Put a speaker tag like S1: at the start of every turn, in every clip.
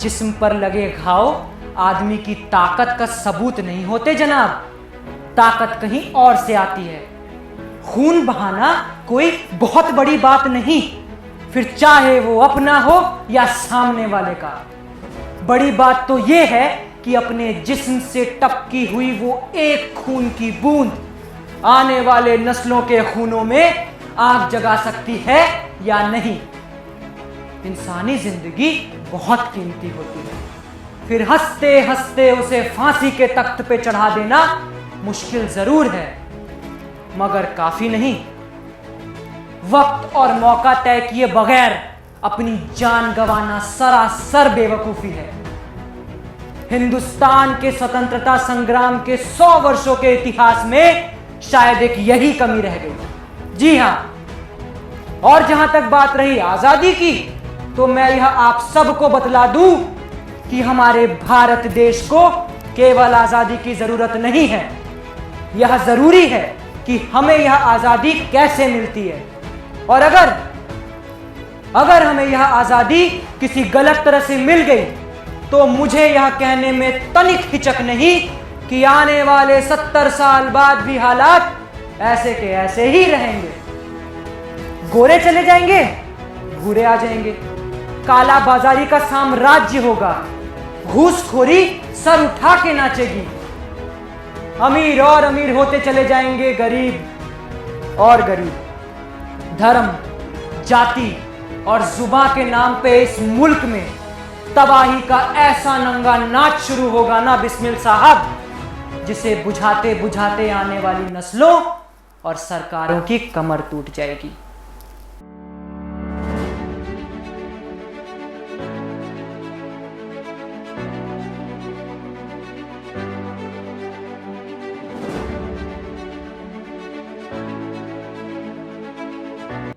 S1: जिस्म पर लगे घाव आदमी की ताकत का सबूत नहीं होते जनाब। ताकत कहीं और से आती है। खून बहाना कोई बहुत बड़ी बात नहीं, फिर चाहे वो अपना हो या सामने वाले का। बड़ी बात तो ये है कि अपने जिस्म से टपकी हुई वो एक खून की बूंद आने वाले नस्लों के खूनों में आग जगा सकती है या नहीं। इंसानी जिंदगी बहुत कीमती होती है, फिर हंसते हंसते उसे फांसी के तख्त पे चढ़ा देना मुश्किल जरूर है, मगर काफी नहीं। वक्त और मौका तय किए बगैर अपनी जान गंवाना सरासर बेवकूफी है। हिंदुस्तान के स्वतंत्रता संग्राम के 100 वर्षों के इतिहास में शायद एक यही कमी रह गई। जी हां, और जहां तक बात रही आजादी की, तो मैं यह आप सबको बतला दूं कि हमारे भारत देश को केवल आजादी की जरूरत नहीं है, यह जरूरी है कि हमें यह आजादी कैसे मिलती है। और अगर हमें यह आजादी किसी गलत तरह से मिल गई तो मुझे यह कहने में तनिक हिचक नहीं कि आने वाले 70 साल बाद भी हालात ऐसे के ऐसे ही रहेंगे। गोरे चले जाएंगे, भूरे आ जाएंगे, काला बाजारी का साम्राज्य होगा, घूसखोरी सर उठा के नाचेगी, अमीर और अमीर होते चले जाएंगे, गरीब और गरीब। धर्म, जाति और जुबां के नाम पे इस मुल्क में तबाही का ऐसा नंगा नाच शुरू होगा ना बिस्मिल साहब, जिसे बुझाते बुझाते आने वाली नस्लों और सरकारों की कमर टूट जाएगी।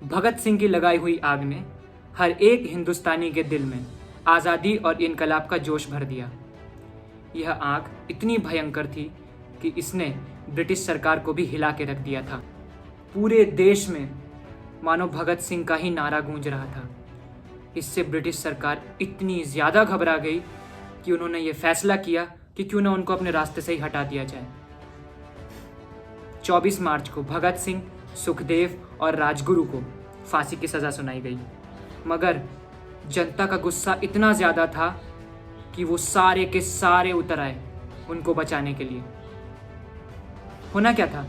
S2: भगत सिंह की लगाई हुई आग ने हर एक हिंदुस्तानी के दिल में आज़ादी और इनकलाब का जोश भर दिया। यह आग इतनी भयंकर थी कि इसने ब्रिटिश सरकार को भी हिला के रख दिया था। पूरे देश में मानो भगत सिंह का ही नारा गूंज रहा था। इससे ब्रिटिश सरकार इतनी ज़्यादा घबरा गई कि उन्होंने ये फैसला किया कि क्यों ना उनको अपने रास्ते से ही हटा दिया जाए। 24 मार्च को भगत सिंह, सुखदेव और राजगुरु को फांसी की सज़ा सुनाई गई, मगर जनता का गुस्सा इतना ज़्यादा था कि वो सारे के सारे उतर आए उनको बचाने के लिए। होना क्या था?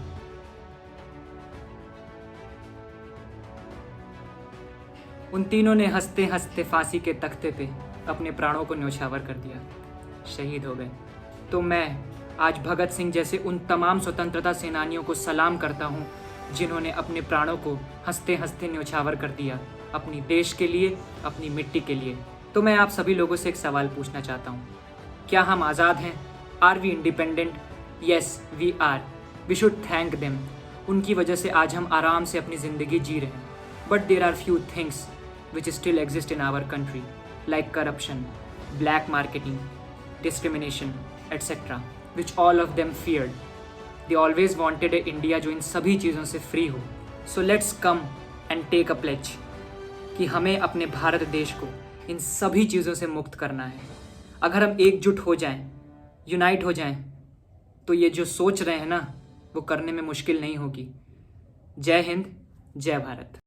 S2: उन तीनों ने हंसते हंसते फांसी के तख्ते पे अपने प्राणों को न्योछावर कर दिया, शहीद हो गए। तो मैं आज भगत सिंह जैसे उन तमाम स्वतंत्रता सेनानियों को सलाम करता हूँ जिन्होंने अपने प्राणों को हंसते हंसते न्योछावर कर दिया, अपनी देश के लिए, अपनी मिट्टी के लिए। तो मैं आप सभी लोगों से एक सवाल पूछना चाहता हूँ, क्या हम आज़ाद हैं? Are we independent? Yes we are. We should thank them. उनकी वजह से आज हम आराम से अपनी ज़िंदगी जी रहे हैं। But there are few things which still exist in our country, like corruption, black marketing, discrimination etcetera, which all of them feared. They always wanted a India जो इन सभी चीज़ों से फ्री हो। So let's come and take a pledge कि हमें अपने भारत देश को इन सभी चीज़ों से मुक्त करना है। अगर हम एकजुट हो जाएं, यूनाइट हो जाएं, तो ये जो सोच रहे हैं ना, वो करने में मुश्किल नहीं होगी। जय हिंद, जय भारत।